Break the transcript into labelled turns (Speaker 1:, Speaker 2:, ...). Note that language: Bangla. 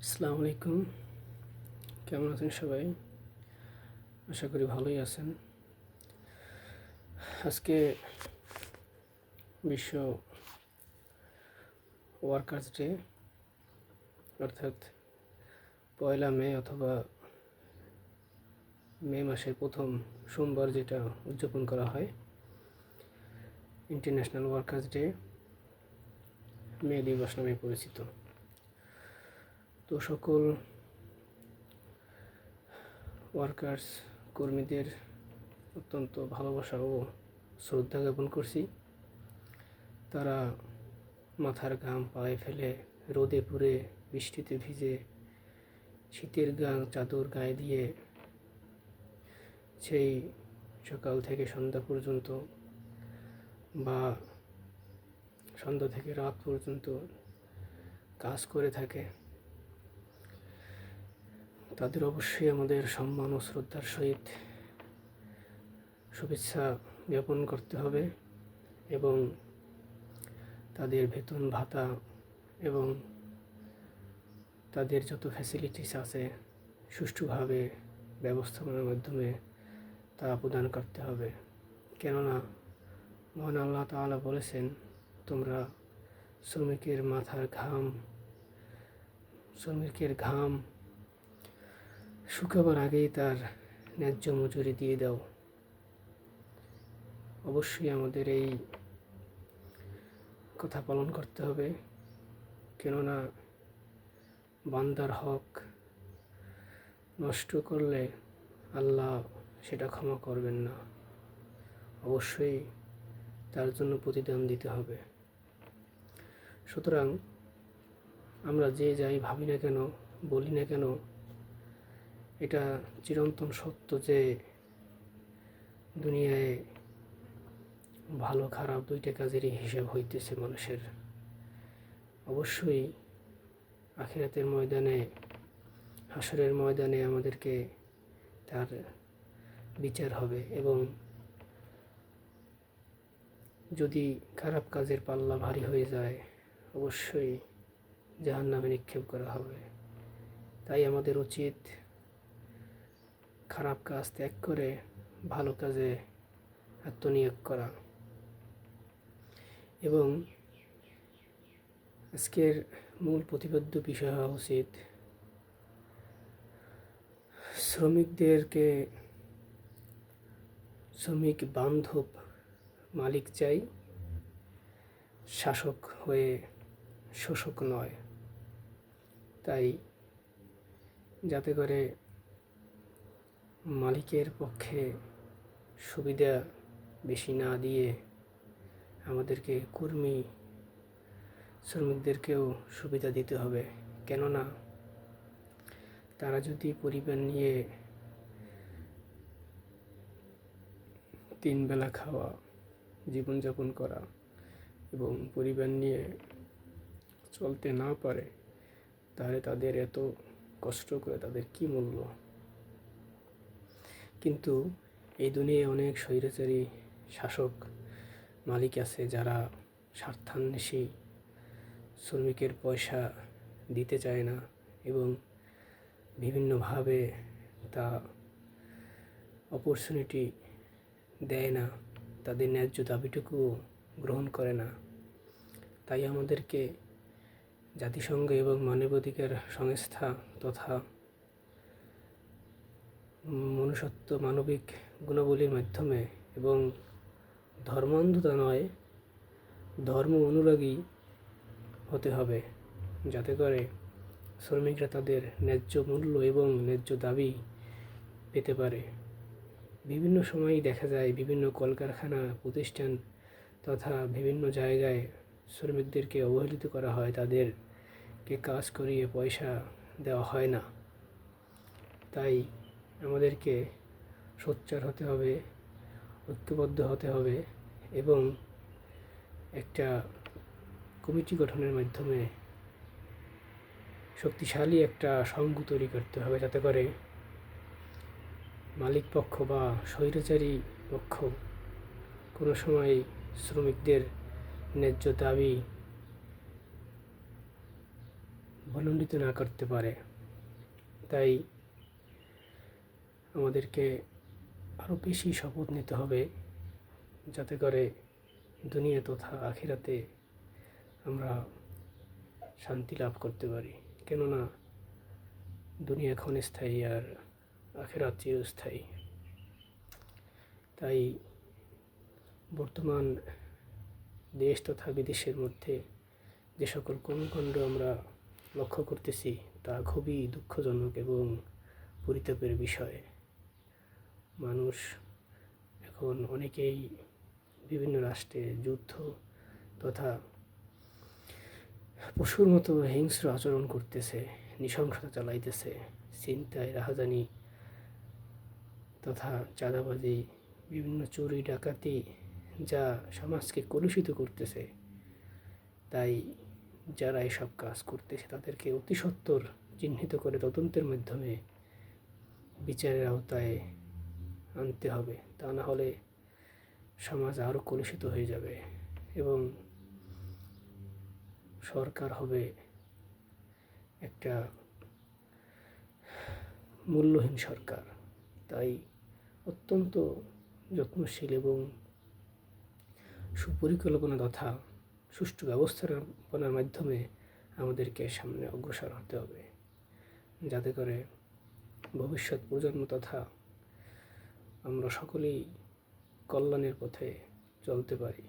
Speaker 1: আসসালামু আলাইকুম। কেমন আছেন সবাই? আশা করি ভালোই আছেন। আজকে বিশ্ব ওয়ার্কার্স ডে, অর্থাৎ 1 মে অথবা মে মাসের প্রথম সোমবার যেটা উদযাপন করা হয়, ইন্টারন্যাশনাল ওয়ার্কার্স ডে, মে দিবস নামে পরিচিত। তো সকল ওয়ার্কার্স কর্মীদের অত্যন্ত ভালোবাসা ও শ্রদ্ধা জ্ঞাপন করছি। তারা মাথার ঘাম পায়ে ফেলে, রোদে পুড়ে, বৃষ্টিতে ভিজে, শীতের চাদর গায়ে দিয়ে সেই সকাল থেকে সন্ধ্যা পর্যন্ত বা সন্ধ্যা থেকে রাত পর্যন্ত কাজ করে থাকে। তাদের অবশ্যই আমাদের সম্মান ও শ্রদ্ধার সহিত শুভেচ্ছা জ্ঞাপন করতে হবে এবং তাদের বেতন ভাতা এবং তাদের যত ফ্যাসিলিটিস আছে সুষ্ঠুভাবে ব্যবস্থাপনার মাধ্যমে তা প্রদান করতে হবে। কেননা মহান আল্লাহ তাআলা বলেছেন, তোমরা শ্রমিকের ঘাম শুকাবার আগেই তার ন্যায্য মজুরি দিয়ে দাও। অবশ্যই আমাদের এই কথা পালন করতে হবে, কেননা বান্দার হক নষ্ট করলে আল্লাহ সেটা ক্ষমা করবেন না। অবশ্যই তার জন্য প্রতিদান দিতে হবে। সুতরাং আমরা যে যাই ভাবি না কেন, বলি না কেন, এটা চিরন্তন সত্য যে দুনিয়ায় ভালো খারাপ দুইটা কাজেরই হিসাব হইতেছে মানুষের। অবশ্যই আখিরাতের ময়দানে, হাসরের ময়দানে আমাদেরকে তার বিচার হবে এবং যদি খারাপ কাজের পাল্লা ভারী হয়ে যায় অবশ্যই জাহান্নামে নিক্ষেপ করা হবে। তাই আমাদের উচিত খারাপ কাজ ত্যাগ করে ভালো কাজে আত্মনিয়োগ করা। এবং আজকের মূল প্রতিপাদ্য বিষয় হওয়া উচিত শ্রমিক বান্ধব মালিক চাই, শাসক হয়ে শোষক নয়। তাই যাতে করে মালিকের পক্ষে সুবিধা বেশি না দিয়ে আমাদেরকে শ্রমিকদেরকেও সুবিধা দিতে হবে। কেননা তারা যদি পরিবার নিয়ে 3 বেলা খাওয়া, জীবনযাপন করা এবং পরিবার নিয়ে চলতে না পারে, তাহলে তাদের এত কষ্ট করে তাদের কি মূল্য? কিন্তু এই দুনিয়ায় অনেক স্বৈরাচারী শাসক মালিক আছে যারা স্বার্থান্বেষী, শ্রমিকের পয়সা দিতে চায় না এবং বিভিন্নভাবে তা অপরচুনিটি দেয় না, তাদের ন্যায্য দাবিটুকু গ্রহণ করে না। তাই আমাদেরকে জাতিসংঘ এবং মানবাধিকার সংস্থা তথা মনুষ্যত্ব মানবিক গুণাবলীর মাধ্যমে এবং ধর্মান্ধতা নয়, ধর্ম অনুরাগী হতে হবে, যাতে করে শ্রমিকরা তাদের ন্যায্য মূল্য এবং ন্যায্য দাবি পেতে পারে। বিভিন্ন সময়ই দেখা যায় বিভিন্ন কলকারখানা, প্রতিষ্ঠান তথা বিভিন্ন জায়গায় শ্রমিকদেরকে অবহেলিত করা হয়, তাদেরকে কাজ করিয়ে পয়সা দেওয়া হয় না। তাই আমাদেরকে সোচ্চার হতে হবে, ঐক্যবদ্ধ হতে হবে এবং একটা কমিটি গঠনের মাধ্যমে শক্তিশালী একটা সংঘ তৈরি করতে হবে, যাতে করে মালিক পক্ষ বা স্বৈরাচারী পক্ষ কোনো সময় শ্রমিকদের ন্যায্য দাবি ভুলণ্ডিত না করতে পারে। তাই আমাদেরকে আরও বেশি শপথ নিতে হবে, যাতে করে দুনিয়া তথা আখিরাতে আমরা শান্তি লাভ করতে পারি। কেননা দুনিয়া ক্ষণস্থায়ী আর আখিরাত চিরস্থায়ী। তাই বর্তমান দেশ তথা বিদেশের মধ্যে যে সকল কর্মকাণ্ড আমরা লক্ষ্য করতেছি তা খুবই দুঃখজনক এবং পরিতাপের বিষয়। মানুষ এখন অনেকেই বিভিন্ন রাষ্ট্রে যুদ্ধ তথা পশুর মতো হিংস্র আচরণ করতেছে, নৃশংসতা চালাইতেছে, ছিনতাই, রাহাজানি তথা চাঁদাবাজি, বিভিন্ন চুরি ডাকাতি, যা সমাজকে কলুষিত করতেছে। তাই যারা এসব কাজ করতেছে তাদেরকে অতি সত্বর চিহ্নিত করে তদন্তের মাধ্যমে বিচারের আওতায় আনতে হবে। তা না হলে সমাজ আরও কলুষিত হয়ে যাবে এবং সরকার হবে একটা মূল্যহীন সরকার। তাই অত্যন্ত যত্নশীল এবং সুপরিকল্পনা তথা সুষ্ঠু ব্যবস্থাপনার মাধ্যমে আমাদেরকে সামনে অগ্রসর হতে হবে, যাতে করে ভবিষ্যৎ প্রজন্ম তথা আমরা সকলেই কল্যাণের পথে চলতে পারি।